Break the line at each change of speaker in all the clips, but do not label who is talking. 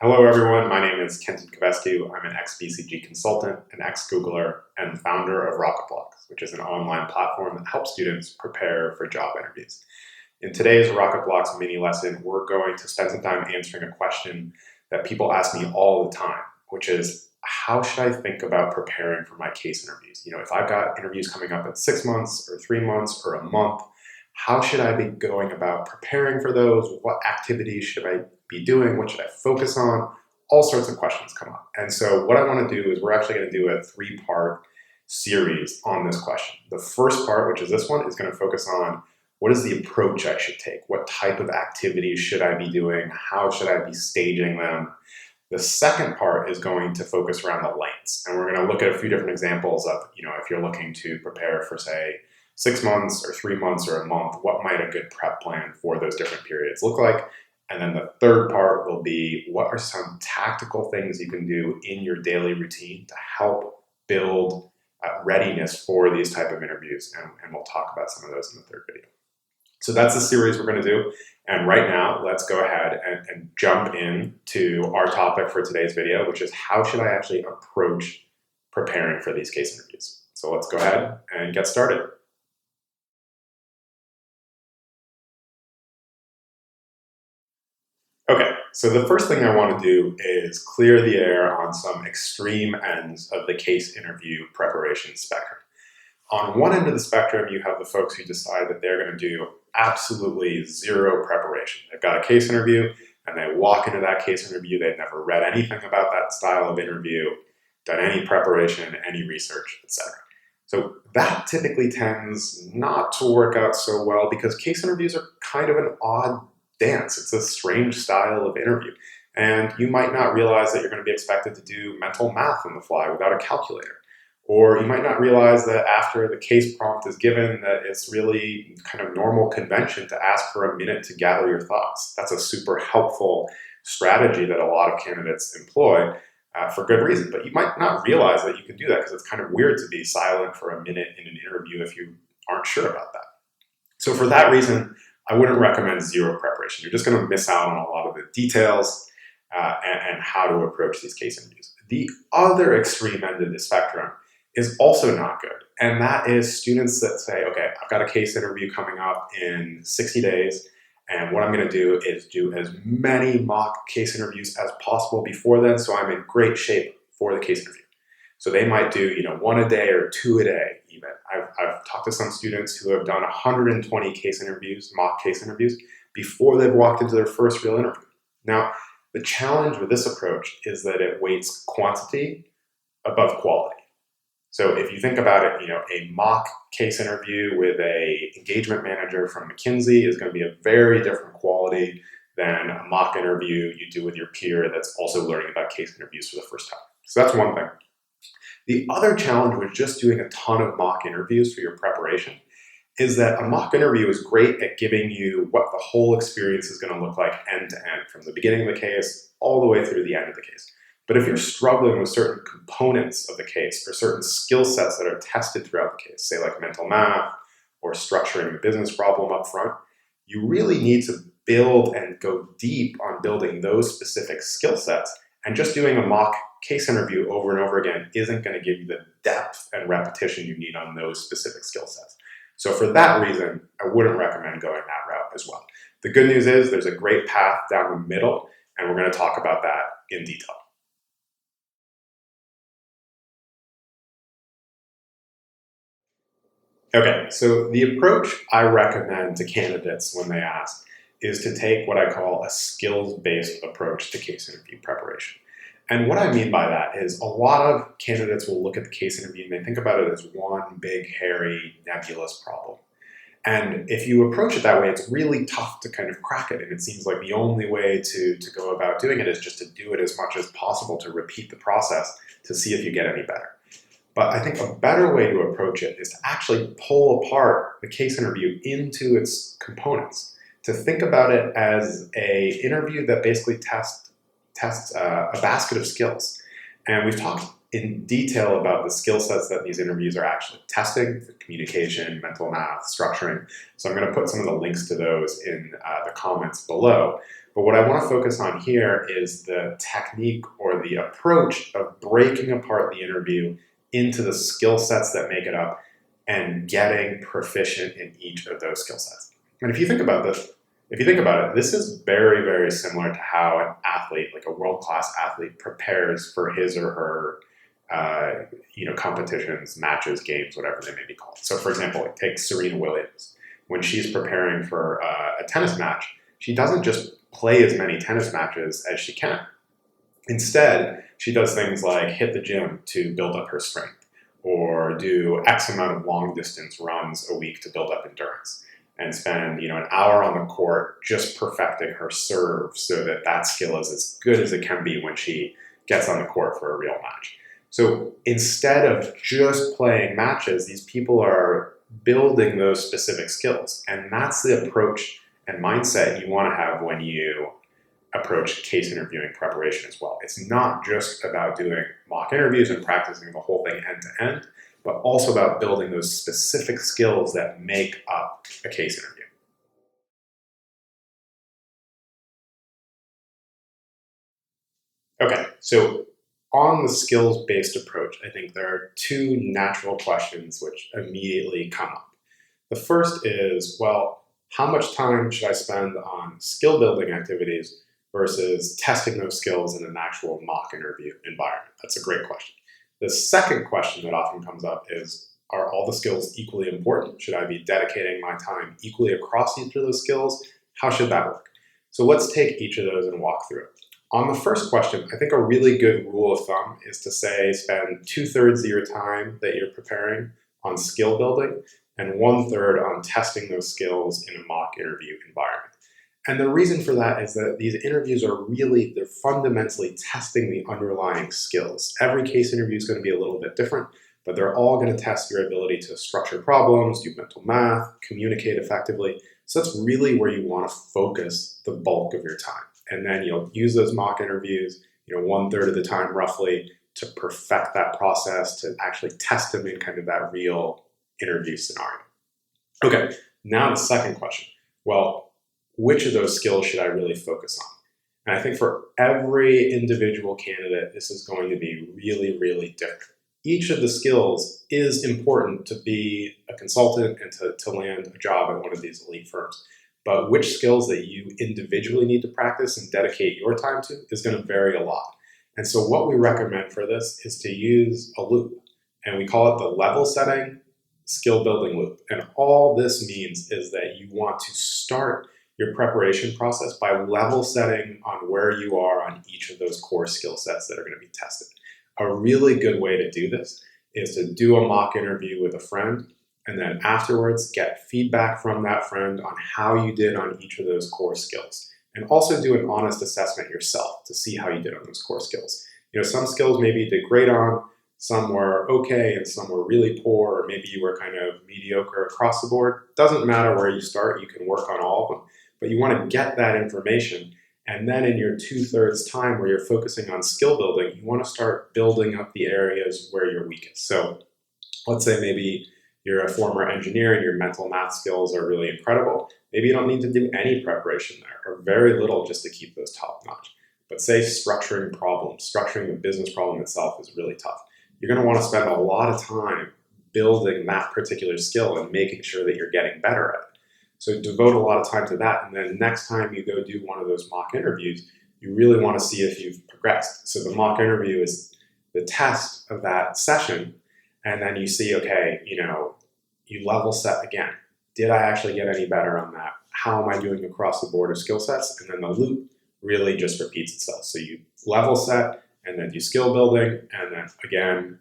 Hello everyone, my name is Kenton Kivestu. I'm an ex-BCG consultant, an ex-Googler, and founder of RocketBlocks, which is an online platform that helps students prepare for job interviews. In today's RocketBlocks mini lesson, we're going to spend some time answering a question that people ask me all the time, which is, how should I think about preparing for my case interviews? If I've got interviews coming up in 6 months or 3 months or a month, how should I be going about preparing for those? What activities should I be doing? What should I focus on? All sorts of questions come up. And so what I want to do is we're actually going to do a 3-part series on this question. The first part, which is this one, is going to focus on what is the approach I should take? What type of activities should I be doing? How should I be staging them? The second part is going to focus around the lengths. And we're going to look at a few different examples of, if you're looking to prepare for, say, 6 months or 3 months or a month, what might a good prep plan for those different periods look like? And then the third part will be, what are some tactical things you can do in your daily routine to help build readiness for these type of interviews? And we'll talk about some of those in the third video. So that's the series we're going to do. And right now, let's go ahead and jump into our topic for today's video, which is how should I actually approach preparing for these case interviews? So let's go ahead and get started. Okay, so the first thing I want to do is clear the air on some extreme ends of the case interview preparation spectrum. On one end of the spectrum, you have the folks who decide that they're going to do absolutely zero preparation. They've got a case interview, and they walk into that case interview. They've never read anything about that style of interview, done any preparation, any research, etc. So that typically tends not to work out so well because case interviews are kind of an odd dance. It's a strange style of interview. And you might not realize that you're going to be expected to do mental math on the fly without a calculator. Or you might not realize that after the case prompt is given that it's really kind of normal convention to ask for a minute to gather your thoughts. That's a super helpful strategy that a lot of candidates employ for good reason. But you might not realize that you can do that because it's kind of weird to be silent for a minute in an interview if you aren't sure about that. So for that reason, I wouldn't recommend zero preparation. You're just going to miss out on a lot of the details and how to approach these case interviews. The other extreme end of the spectrum is also not good. And that is students that say, okay, I've got a case interview coming up in 60 days. And what I'm going to do is do as many mock case interviews as possible before then, so I'm in great shape for the case interview. So they might do, 1 a day or 2 a day even. I've talked to some students who have done 120 case interviews, mock case interviews, before they've walked into their first real interview. Now, the challenge with this approach is that it weights quantity above quality. So if you think about it, a mock case interview with a engagement manager from McKinsey is going to be a very different quality than a mock interview you do with your peer that's also learning about case interviews for the first time. So that's one thing. The other challenge with just doing a ton of mock interviews for your preparation is that a mock interview is great at giving you what the whole experience is going to look like end to end, from the beginning of the case all the way through the end of the case. But if you're struggling with certain components of the case or certain skill sets that are tested throughout the case, say like mental math or structuring a business problem up front, you really need to build and go deep on building those specific skill sets. And just doing a mock case interview over and over again isn't going to give you the depth and repetition you need on those specific skill sets. So for that reason, I wouldn't recommend going that route as well. The good news is there's a great path down the middle, and we're going to talk about that in detail. Okay, so the approach I recommend to candidates when they ask is to take what I call a skills-based approach to case interview preparation. And what I mean by that is a lot of candidates will look at the case interview and they think about it as one big, hairy, nebulous problem. And if you approach it that way, it's really tough to kind of crack it. And it seems like the only way to go about doing it is just to do it as much as possible, to repeat the process to see if you get any better. But I think a better way to approach it is to actually pull apart the case interview into its components, to think about it as an interview that basically tests a basket of skills. And we've talked in detail about the skill sets that these interviews are actually testing: communication, mental math, structuring. So I'm going to put some of the links to those in the comments below. But what I want to focus on here is the technique or the approach of breaking apart the interview into the skill sets that make it up and getting proficient in each of those skill sets. And if you think about it, this is very, very similar to how an athlete, like a world-class athlete, prepares for his or her competitions, matches, games, whatever they may be called. So for example, take Serena Williams. When she's preparing for a tennis match, she doesn't just play as many tennis matches as she can. Instead, she does things like hit the gym to build up her strength, or do X amount of long distance runs a week to build up endurance, and spend an hour on the court just perfecting her serve so that that skill is as good as it can be when she gets on the court for a real match. So instead of just playing matches, these people are building those specific skills. And that's the approach and mindset you want to have when you approach case interviewing preparation as well. It's not just about doing mock interviews and practicing the whole thing end to end, but also about building those specific skills that make up a case interview. Okay, so on the skills-based approach, I think there are two natural questions which immediately come up. The first is, well, how much time should I spend on skill building activities versus testing those skills in an actual mock interview environment? That's a great question. The second question that often comes up is, are all the skills equally important? Should I be dedicating my time equally across each of those skills? How should that work? So let's take each of those and walk through it. On the first question, I think a really good rule of thumb is to say spend 2/3 of your time that you're preparing on skill building and 1/3 on testing those skills in a mock interview environment. And the reason for that is that these interviews they're fundamentally testing the underlying skills. Every case interview is going to be a little bit different, but they're all going to test your ability to structure problems, do mental math, communicate effectively. So that's really where you want to focus the bulk of your time. And then you'll use those mock interviews, 1/3 of the time roughly, to perfect that process, to actually test them in kind of that real interview scenario. Okay, now the second question. Well, which of those skills should I really focus on? And I think for every individual candidate, this is going to be really, really different. Each of the skills is important to be a consultant and to land a job at one of these elite firms. But which skills that you individually need to practice and dedicate your time to is going to vary a lot. And so what we recommend for this is to use a loop. And we call it the level setting skill building loop. And all this means is that you want to start your preparation process by level setting on where you are on each of those core skill sets that are going to be tested. A really good way to do this is to do a mock interview with a friend, and then afterwards get feedback from that friend on how you did on each of those core skills. And also do an honest assessment yourself to see how you did on those core skills. Some skills maybe you did great on, some were okay, and some were really poor, or maybe you were kind of mediocre across the board. Doesn't matter where you start, you can work on all of them. But you want to get that information, and then in your 2/3 time where you're focusing on skill building, you want to start building up the areas where you're weakest. So let's say maybe you're a former engineer and your mental math skills are really incredible. Maybe you don't need to do any preparation there, or very little just to keep those top notch. But say structuring problems, structuring the business problem itself is really tough. You're going to want to spend a lot of time building that particular skill and making sure that you're getting better at it. So devote a lot of time to that, and then next time you go do one of those mock interviews, you really want to see if you've progressed. So the mock interview is the test of that session, and then you see, okay, you level set again. Did I actually get any better on that? How am I doing across the board of skill sets? And then the loop really just repeats itself. So you level set, and then you skill building, and then again,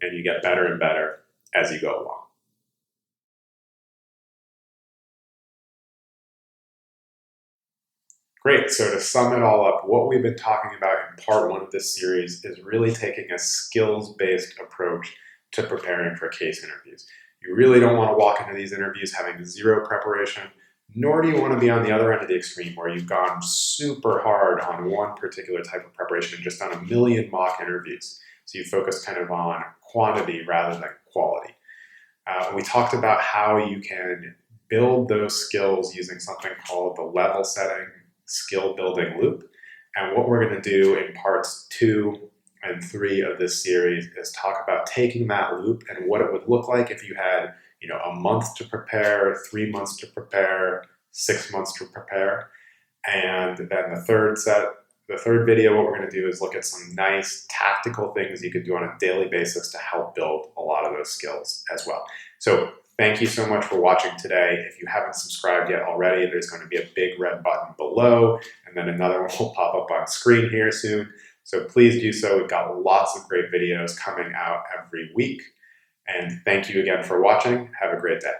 and you get better and better as you go along. Great, so to sum it all up, what we've been talking about in part one of this series is really taking a skills-based approach to preparing for case interviews. You really don't want to walk into these interviews having zero preparation. nor do you want to be on the other end of the extreme where you've gone super hard on one particular type of preparation and just done a million mock interviews. So you focus kind of on quantity rather than quality. We talked about how you can build those skills using something called the level setting skill building loop. And what we're going to do in parts 2 and 3 of this series is talk about taking that loop and what it would look like if you had, a month to prepare, 3 months to prepare, 6 months to prepare. And then the third video, what we're going to do is look at some nice tactical things you could do on a daily basis to help build a lot of those skills as well. So thank you so much for watching today. If you haven't subscribed yet already, there's going to be a big red button below, and then another one will pop up on screen here soon. So please do so. We've got lots of great videos coming out every week. And thank you again for watching. Have a great day.